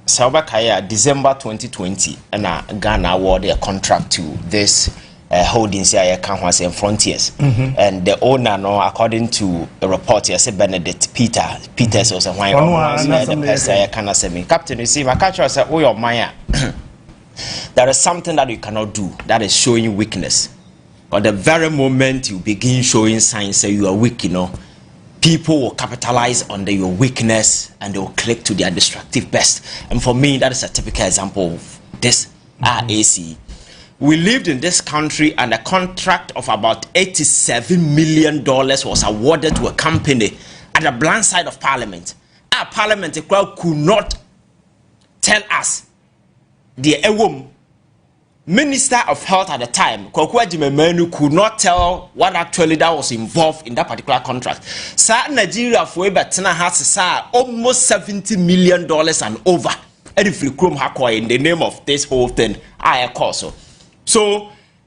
Sauber Kyei December 2020 and Ghana awarded a contract to this holdings here and Frontiers. And the owner, no, according to a report, yes, Benedict Peters was a wine the person can say, Captain, you see, my catcher said, oh, your Maya. There is something that you cannot do that is showing weakness. But the very moment you begin showing signs that you are weak, people will capitalize on your weakness and they will click to their destructive best. And for me, that is a typical example of this RAC. We lived in this country and a contract of about $87 million was awarded to a company at the blind side of Parliament. Our Parliament could not tell us the Minister of Health at the time, Kwakwa Jimemenu, could not tell what actually that was involved in that particular contract. Sa Nigeria for Betina has almost $70 million and over. In the name of this whole thing, I call so.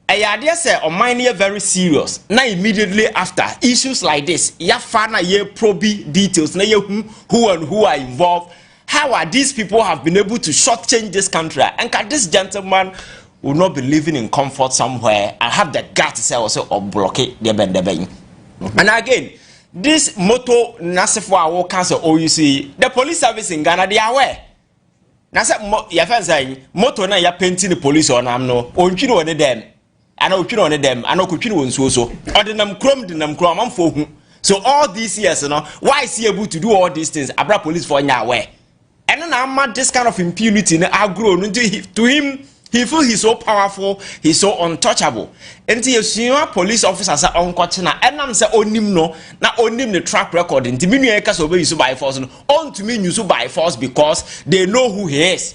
I idea say on mine very serious. Now immediately after issues like this, ya fana ye probe details, na ye who and who are involved. How are these people have been able to shortchange this country? And can this gentleman will not be living in comfort somewhere and have the guts to say also or blockade the bend. And again, this motto Nasifwa our council or you see the police service in Ghana, they are aware. Nasa ya fan saying motto na ya painting the police on amno or you know them. I know you know them, I know you know so. Or the nam crom for so all these years, why is he able to do all these things? Abra police for aware. And then I'm not this kind of impunity I grow to him. He feels he's so powerful, he's so untouchable. And you see, police officers are on Kochina, and I'm saying, onim no, not onim the track record, and to me, you can obey you by force, on to me, you by force because they know who he is.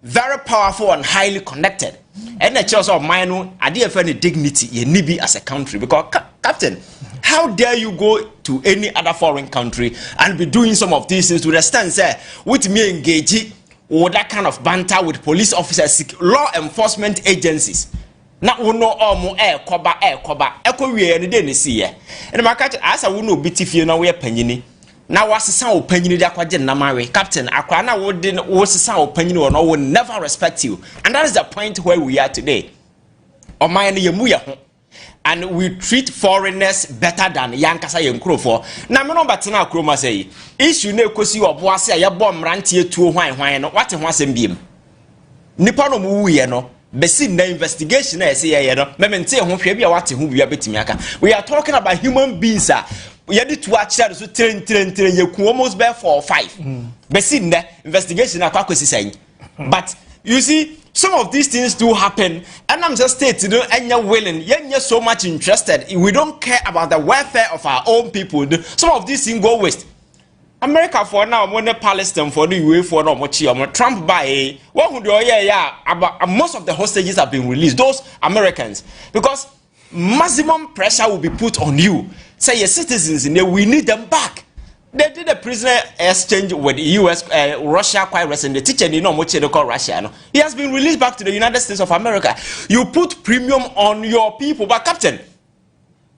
Very powerful and highly connected. And the choice of mine, I didn't find dignity in Nibi as a country because, Captain, how dare you go to any other foreign country and be doing some of these things to the stand, say, with me engaging or that kind of banter with police officers, law enforcement agencies. Now we know all more koba eko we any day see ye. And my catch as I will no biti fie na we panyini. Now was sound opinion de akwaje na marry captain akwa na wo sound opinion or no will never respect you. And that is the point where we are today. O man ye mu ye ho. And we treat foreigners better than yankasa yenkrofo. Na me no batena akroma say issue na ekosi obo ase ya bom rantie tuo hwan no what ho asem biem. Nipa no mu wuye no besi na investigation na ese ye no me mente ho hwe bia wate ho bia betimi aka. We are talking about human beings we are to watch that so train you almost bear 4 or 5. Besi na investigation na kwakosi say. But you see, some of these things do happen, and I'm just stating, and you're willing, you're so much interested. We don't care about the welfare of our own people. Some of these things go waste. America for now, when Palestine for the UA for no much, Trump by what would about most of the hostages have been released, those Americans, because maximum pressure will be put on you. Say your citizens in there, we need them back. They did a prisoner exchange with the US, Russia quite recently. The teacher, what they call Russia. No? He has been released back to the United States of America. You put premium on your people. But Captain,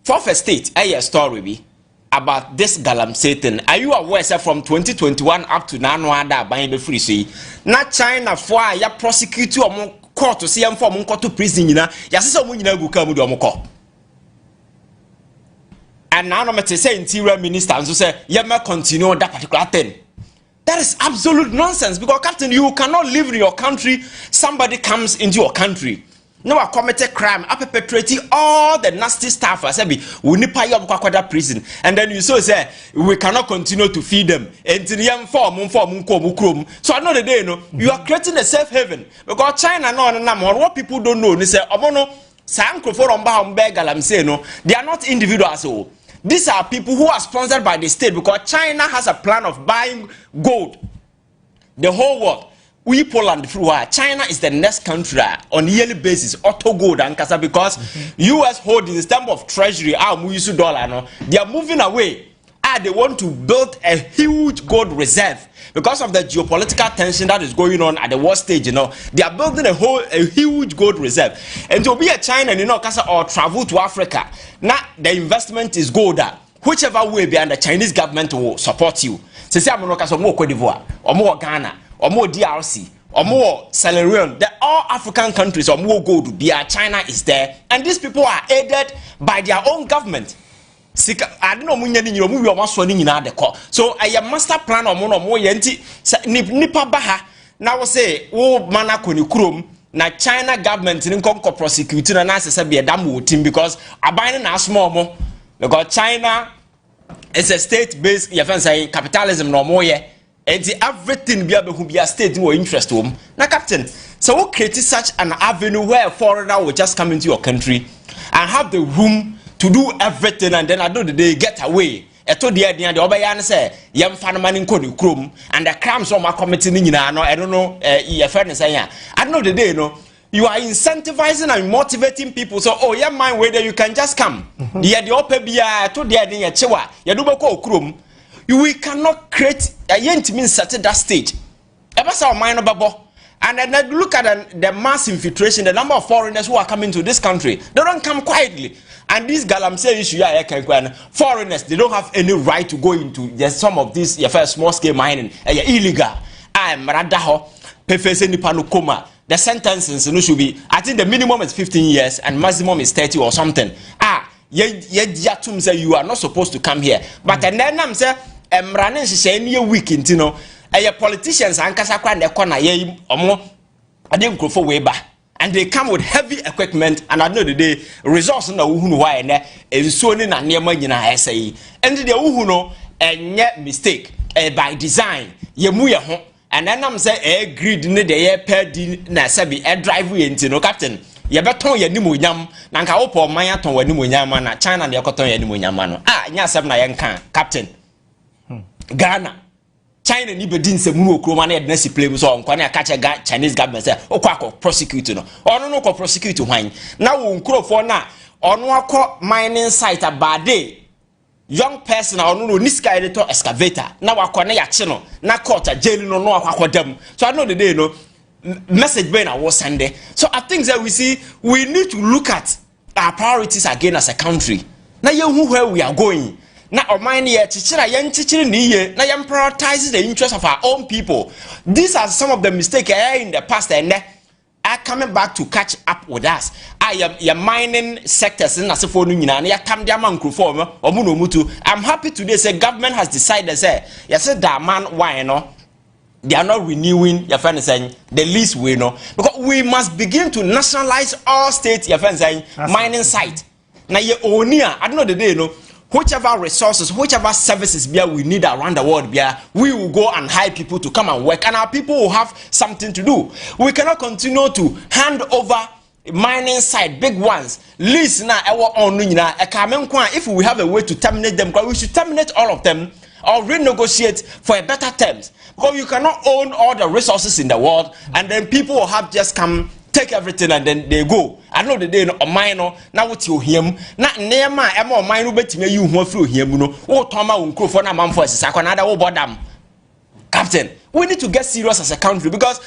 for first state, a story be about this Galam Satan. Are you aware, sir, from 2021 up to now, that buying the free see? Not China for ya prosecute you or court to see them for court to prison. Yes, someone go come with your call. And now I'm say interior minister and so say you may continue that particular thing. That is absolute nonsense because Captain, you cannot live in your country. Somebody comes into your country. Now I committed crime, I perpetrating all the nasty stuff. I said, we need pay up that prison, and then you so say we cannot continue to feed them. And so I know the day you are creating a safe haven because China what people don't know. They say, they are not individuals. These are people who are sponsored by the state because China has a plan of buying gold. The whole world. We Poland through China is the next country on a yearly basis auto gold and casa because US holdings in terms of treasury dollar they are moving away. They want to build a huge gold reserve because of the geopolitical tension that is going on at the world stage. They are building a huge gold reserve, and to be a China, or travel to Africa. Now the investment is gold. Whichever way, the Chinese government will support you. Se se amono ka so mo Cote d'Ivoire, omo Ghana, omo DRC, omo Sierra Leone, the all African countries omo gold bia China is there, and these people are aided by their own government. Sika adino munya ni nyiro mu wi omaso ni nyina de ko. So a master plan omo no mo ye nti nipa baha na wo say wo mana koni kurom na China government ni nko prosecute na asese be dam wo team because aban na asmo mo because China is a state based you can say capitalism no mo ye and everything be a state no interest wo na captain so we create such an avenue where a foreigner will just come into your country and have the room to do everything and then I know they get away. Eto de ade de obeya ne say yem fa no mani nkodi krom and the crimes on my committee ni nyina no I don't know your friend say ya I know the day no you are incentivizing and motivating people so oh your mind whether you can just come the opa bia to de ade ye chewa ye do beko krom we cannot create yentimi set that stage eba say mind no babo. And then look at the mass infiltration, the number of foreigners who are coming to this country. They don't come quietly. And this galamsey issue, foreigners, they don't have any right to go into some of these small scale mining. Illegal. The sentences should be, I think the minimum is 15 years and maximum is 30 or something. You are not supposed to come here. But and then I'm saying, week into politicians and Kasakwa and the corner ye omo adem krofo way back and they come with heavy equipment and I know the day resource na uhunu why and so ni na niema nyina say and the uhunu enye mistake by design ye mu ye ho and then am say grid ne de ye pedi na sabi drive we ntino captain ye beton ye nimonyam na nka wo po man aton wa nimonyam na China na ye koton ye nimonyam no nya asem na ye nka captain Ghana China ni be din se mu okroma na yedna si play so nkwa na catch Chinese government say okwa prosecute no ono no ko prosecute hwan na wo nkrofo na ono akọ mining site abade young person ono no niska editor excavator na wakọ na yache no na court jail no no akọ dam so I know the day no message be na wo send so I think that we need to look at our priorities again as a country na ye hu where we are going. Na omani ye chichira yen chichiri ni ye na yen prioritize the interests of our own people. These are some of the mistakes in the past and are coming back to catch up with us. I am mining sectors in Asifo nyina na ya tam dia man krofo omu no mutu. I'm happy today say government has decided say yes that man why no they are not renewing your friend saying the lease we know because we must begin to nationalize all state your friend saying mining site. Na ye onia I don't know the day no whichever resources, whichever services we need around the world, we will go and hire people to come and work, and our people will have something to do. We cannot continue to hand over mining site, big ones, lease na our own. If we have a way to terminate them, we should terminate all of them or renegotiate for a better terms. Because you cannot own all the resources in the world, and then people will have just come take everything and then they go. I know the day no mine now what you hear na nema e ma mine betime you ho afro hia mu no wo toma wo nkrofo na manfo asisa na da wo bodam captain we need to get serious as a country because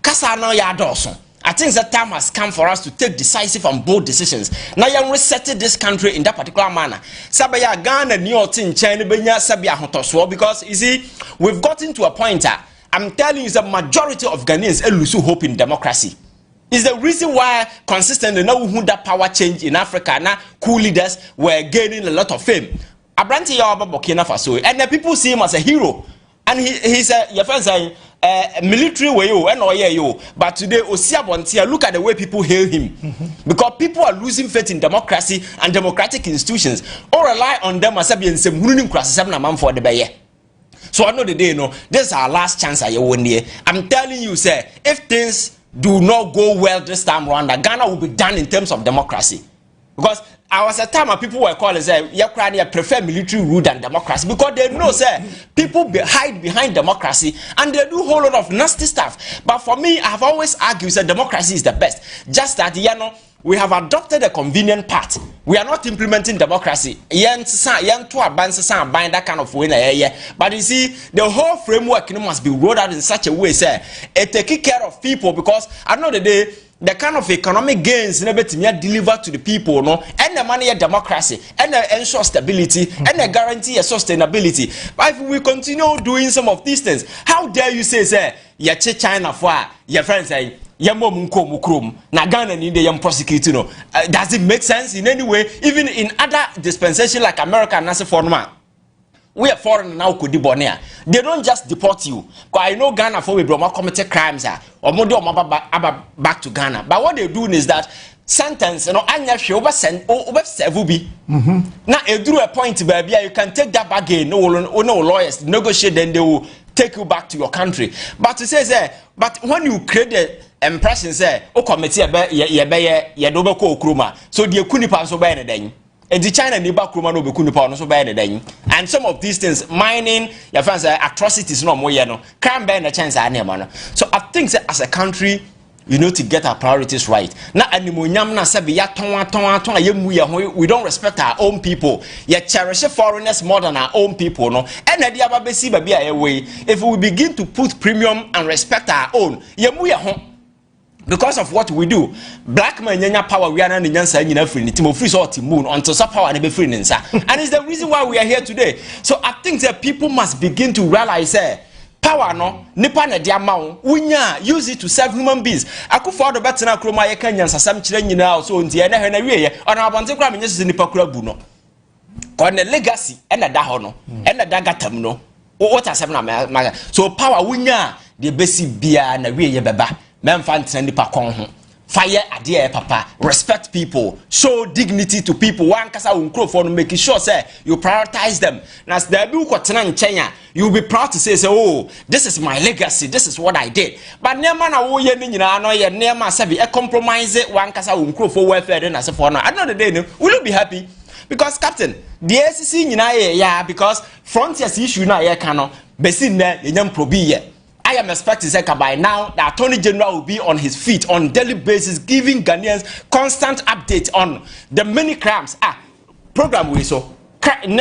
kasa na ya doso. I think the time has come for us to take decisive and bold decisions. Now you reset this country in that particular manner. Sabaya Ghana New York in China benya sabia hotoswo because you see we've gotten to a point I'm telling you the majority of Ghanaians lose hope in democracy. Is the reason why consistently now who that power change in Africa now cool leaders were gaining a lot of fame. Abranti Yaba Burkina Faso and the people see him as a hero. And he's your friend saying military way and you but today Osia Bontia look at the way people hail him. Because people are losing faith in democracy and democratic institutions or rely on them as a some for the baye. So I know the day this is our last chance at your 1 year. I'm telling you, sir, if things do not go well this time around, Ghana will be done in terms of democracy. Because I was a time when people were calling say, I prefer military rule than democracy because they know say people hide behind democracy and they do a whole lot of nasty stuff. But for me, I've always argued that democracy is the best. Just that we have adopted a convenient path. We are not implementing democracy. That kind of way. But you see, the whole framework must be rolled out in such a way, say, it take care of people because I know the day the kind of economic gains never deliver to the people, no, and the money democracy, and ensure stability, and guarantee a sustainability. But if we continue doing some of these things, how dare you say, yeah, China for your friends say, Yamo Munko Mukrum, Nagana need the young prosecutor. No, does it make sense in any way? Even in other dispensation like America and as a foreigner. We are foreign now could debonair. They don't just deport you. Because I know Ghana for we committed crimes or more back to Ghana. But what they're doing is that sentence, you know, over sevubi. Now it drew a point baby, you can take that back again. No lawyers negotiate, then they will take you back to your country. But to say but when you create the impression say, oh committee ye dobe ko okroma. So the kunipa so by then. And the China neighbor Kruma no be kunipa no so by then. And some of these things, mining, your fans atrocities no more no. Crime by the chance man. So I think that as a country, you need to get our priorities right. Na animonyam na sabi ya ton we don't respect our own people. Ya cherish foreigners more than our own people no. And the aba besi baby away. If we begin to put premium and respect our own, ye mu ya because of what we do, black man nyanya power we are not nyansa nyina free ni timo free so moon until some power ne be free nsa. And it's the reason why we are here today. So I think that people must begin to realize power no nipa na dia ma unya use it to serve human beings. Akufo do betena kroma ye kan nyansa sam kire nyina so nti na hwe na wiye ona abonte kra menye sisi nipa kra bu no. Ko na legacy e na da ho no e na da gatam no. What asem na so power unya de besi bia na wiye beba. Memfant nipa kon ho fire ade papa, respect people, show dignity to people. One kasa unkrofo no make sure say you prioritize them. Nas there be ukotena nchenya, you'll be proud to say oh, this is my legacy, this is what I did. But nema na wo ye ni nyina no ye nema say be compromise one kasa unkrofo welfare den as for now. At the end of the day, no, will you be happy? Because captain, the SCC nyina ye yeah, because frontiers issue na ye kano besi na ye nyam probi ye. I am expecting that by now the Attorney General will be on his feet on daily basis, giving Ghanaians constant updates on the many crimes. Program we so. Corruption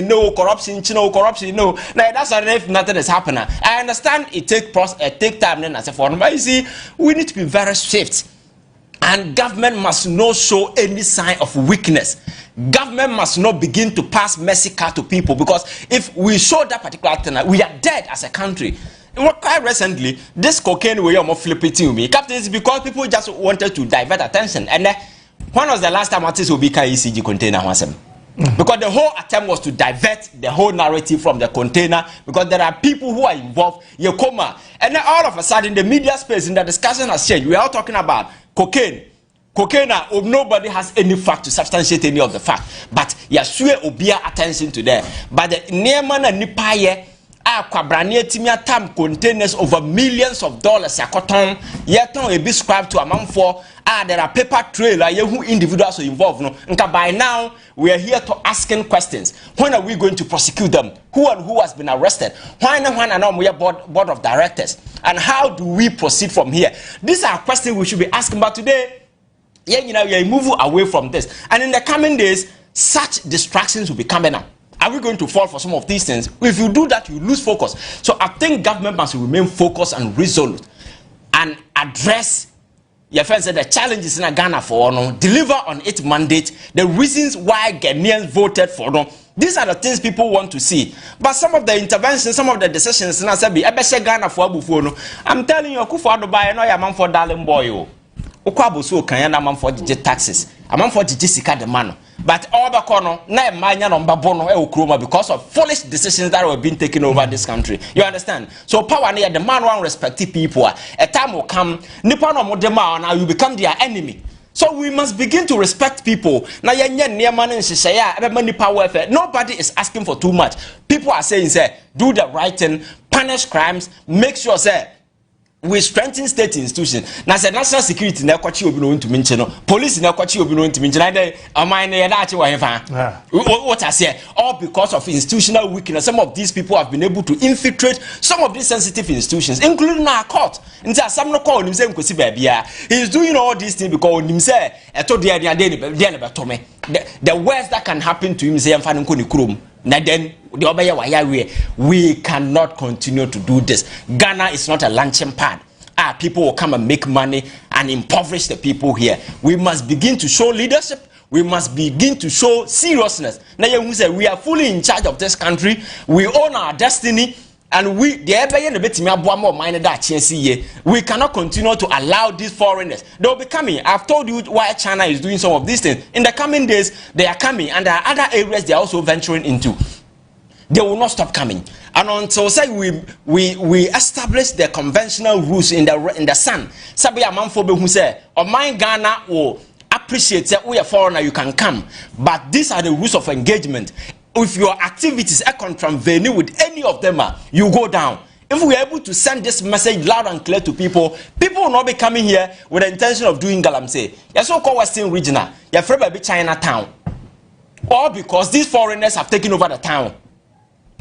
no, corruption no. Now that's not if nothing is happening. I understand it take time then as a foreign, but you see, we need to be very swift. And government must not show any sign of weakness. Government must not begin to pass mercy card to people, because if we show that particular thing, we are dead as a country. Quite recently, this cocaine way more flipping to me. Captain, is because people just wanted to divert attention. And when was the last time artists will be Kyei ECG container? Because the whole attempt was to divert the whole narrative from the container, because there are people who are involved. And then all of a sudden, the media space in the discussion has changed. We are all talking about cocaine. Nobody has any fact to substantiate any of the fact, but yasue obia attention to them. But the nearman and nipaye kwabrane timia tam containers over millions of dollars yakoton yeton e be scribed to amount for there are paper trail who individuals are involved no. By now we are here to asking questions. When are we going to prosecute them? Who and who has been arrested? When and we are board of directors, and how do we proceed from here? These are questions we should be asking about today. We are moving away from this, and in the coming days such distractions will be coming up. Are we going to fall for some of these things? If you do that, you lose focus. So I think government must remain focused and resolute and address your friends said the challenges in Ghana for no, deliver on its mandate, the reasons why Ghanaians voted for no. These are the things people want to see. But some of the interventions, some of the decisions, I'm telling you, Akufo-Addo buy no man for darling boy. Okwaboso kan ya na man for the taxes. A man for the sika the man. But all the corner, na manya number bono e okroma because of foolish decisions that were being taken over this country. You understand? So power near the man won't respect people. A time will come, nipa no modema now you become their enemy. So we must begin to respect people. Now nobody is asking for too much. People are saying say do the right thing, punish crimes, make sure say we strengthen state institutions. Now, say national security na kwachi obi no ntumi nche no, police na kwachi obi no ntumi nche na dey amine na dachi wa hefa. What I say, all because of institutional weakness. Some of these people have been able to infiltrate some of these sensitive institutions, including our court. Nti asam no call him say nkosi baabia. He is doing all these things because him say eto dia the worst that can happen to him say emfa nko ni kurom. Na then we cannot continue to do this. Ghana is not a launching pad. whereby people will come and make money and impoverish the people here. We must begin to show leadership. We must begin to show seriousness. Now you say we are fully in charge of this country. We own our destiny. And we cannot continue to allow these foreigners. They will be coming. I've told you why China is doing some of these things. In the coming days, they are coming, and there are other areas they are also venturing into. They will not stop coming. And until say we establish the conventional rules in the sun. Sabi amanfo be hu say, "Oman Ghana will appreciate that we are foreigner, you can come." But these are the rules of engagement. If your activities are contravening with any of them, you go down. If we are able to send this message loud and clear to people, people will not be coming here with the intention of doing galamsey. You're so-called Western regional. You're afraid of Chinatown. All because these foreigners have taken over the town.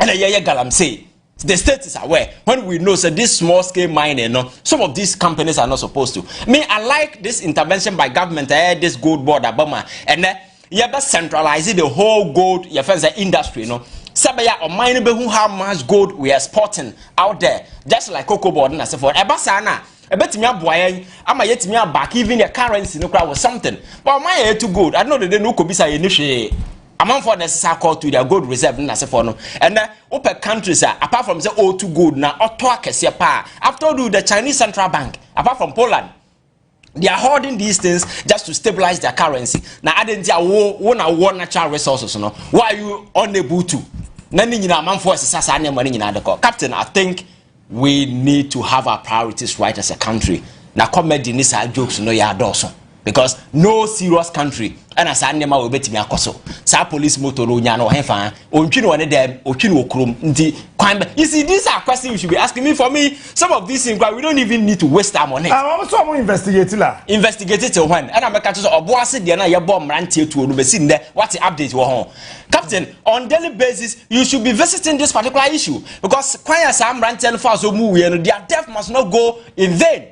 And galamsey. The state is aware. When we know that this small-scale mining, some of these companies are not supposed to. I like this intervention by government, this gold board, and you better centralize the whole gold industry, Sabaya or mine who how much gold we are exporting out there, just like cocoa board and so forth. Ebasana, I bet me a boy, I'm yet me back even the currency no crowd was something. But my head too good. I know that they no could be say initially. Among for the circle to their gold reserve and so forth. And upper countries apart from the O2 gold now after do the Chinese central bank, apart from Poland. They are hoarding these things just to stabilize their currency. Now, I didn't want natural resources. Why are you unable to? Captain, I think we need to have our priorities right as a country. Now, comedy in jokes, because no serious country and as animal will bet me a coso. Sa police motor no hefa on one of them or krum. You see, these are questions you should be asking me. For me, some of these things we don't even need to waste time on it. I'm also investigating it till when and I'm a catcher or boss it your bomb ran to there. What's the update you home? Captain, on daily basis, you should be visiting this particular issue because choir Sam Rantel Faso movie and their death must not go in vain.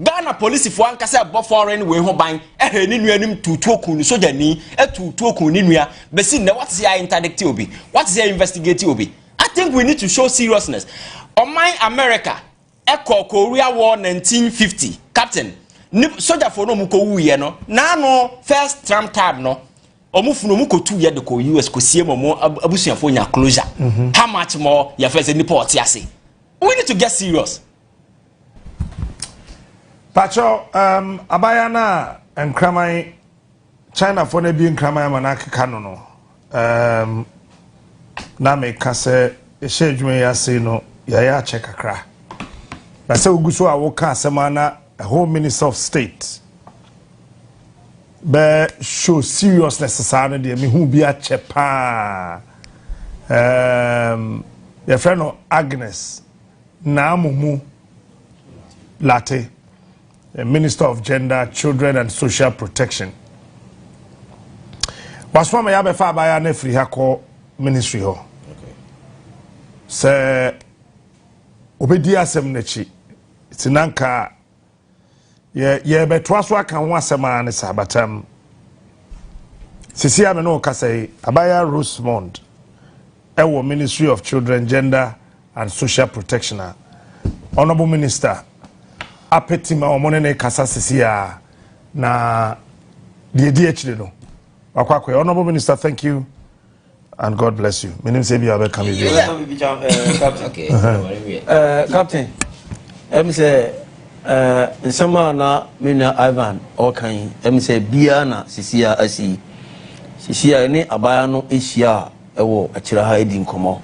Ghana police for ankasa bo foreign we ho ban ni nuanim tutu ni soja ni tutu ni nua be see na what is your interdict obi what is your investigate obi. I think we need to show seriousness. On my America Korea War 1950 captain soja for no muko wuye no na no first Trump tab no omufuno muko 2 years ko US ko sie mo abusuafo nya closure. How much more your first ni port yase. We need to get serious. Pacho, abayana and Kramai China for ne being Kramai Manaki Kanono. Name Kase, a shedme yasino, Yaya Chekakra. Nasa Ugusua Woka Semana, a Home Minister of State. Be show seriousness society, me who be a chepa. Your friend Agnes Namumu Latte. Minister of Gender, Children and Social Protection. Was from a yabe fa baya ne free hako ministry ho. Okay. Se obedi asem nechi. Tinanka ye betwa so aka ho asema ne sabatam. Sisi ame no ka say Abaya Rosemond ewo Ministry of Children, Gender and Social Protection. Honorable Minister apetima omonene kasa sisia na DHD no wakwakwe. Honorable Minister, thank you and God bless you. My name is Ebi Abe Kamibi. Okay. Captain, say nsema na mina Ivan Okan say bia na sisia asi sisia ni abaya no ehia ewo akira ha edi nkomo.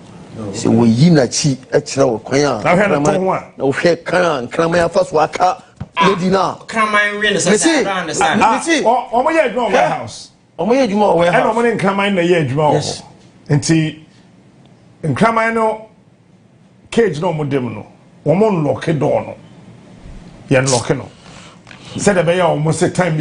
Se wo yi na chi akira wo kwan a na wo hwe kan krama ya faso aka medina krama we na say understand omo ye adwuma warehouse omo ye adwuma warehouse and omo ne krama na ye adwuma wo enti krama no cage no mo dem no omo unlock door no ye unlock no said be ya omo say time